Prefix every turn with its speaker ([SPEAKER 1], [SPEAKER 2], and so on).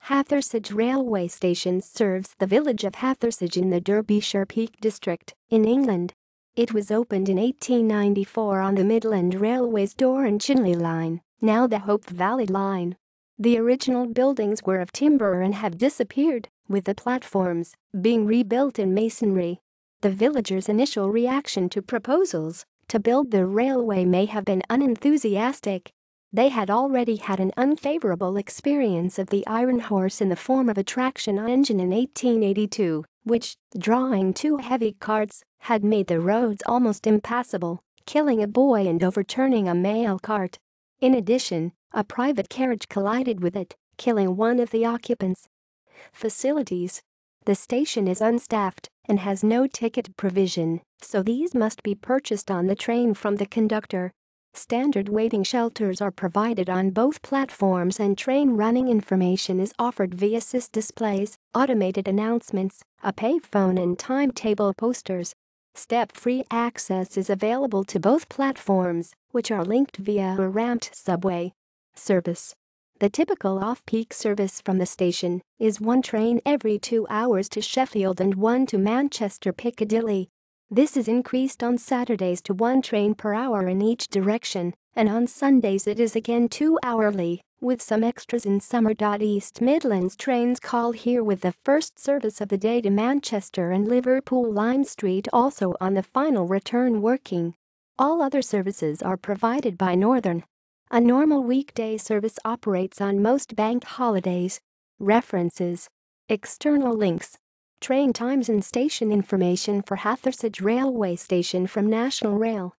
[SPEAKER 1] Hathersage railway station serves the village of Hathersage in the Derbyshire Peak District, in England. It was opened in 1894 on the Midland Railway's Dore and Chinley line, now the Hope Valley line. The original buildings were of timber and have disappeared, with the platforms being rebuilt in masonry. The villagers' initial reaction to proposals to build the railway may have been unenthusiastic. They had already had an unfavourable experience of the Iron Horse in the form of a traction engine in 1882, which, drawing two heavy carts, had made the roads almost impassable, killing a boy and overturning a mail cart. In addition, a private carriage collided with it, killing one of the occupants. Facilities. The station is unstaffed and has no ticket provision, so these must be purchased on the train from the conductor. Standard waiting shelters are provided on both platforms and train running information is offered via SIS displays, automated announcements, a payphone and timetable posters. Step-free access is available to both platforms, which are linked via a ramped subway service. The typical off-peak service from the station is one train every 2 hours to Sheffield and one to Manchester Piccadilly. This is increased on Saturdays to one train per hour in each direction, and on Sundays it is again 2 hourly, with some extras in summer. East Midlands trains call here with the first service of the day to Manchester and Liverpool Lime Street also on the final return working. All other services are provided by Northern. A normal weekday service operates on most bank holidays. References. External links. Train times and station information for Hathersage Railway Station from National Rail.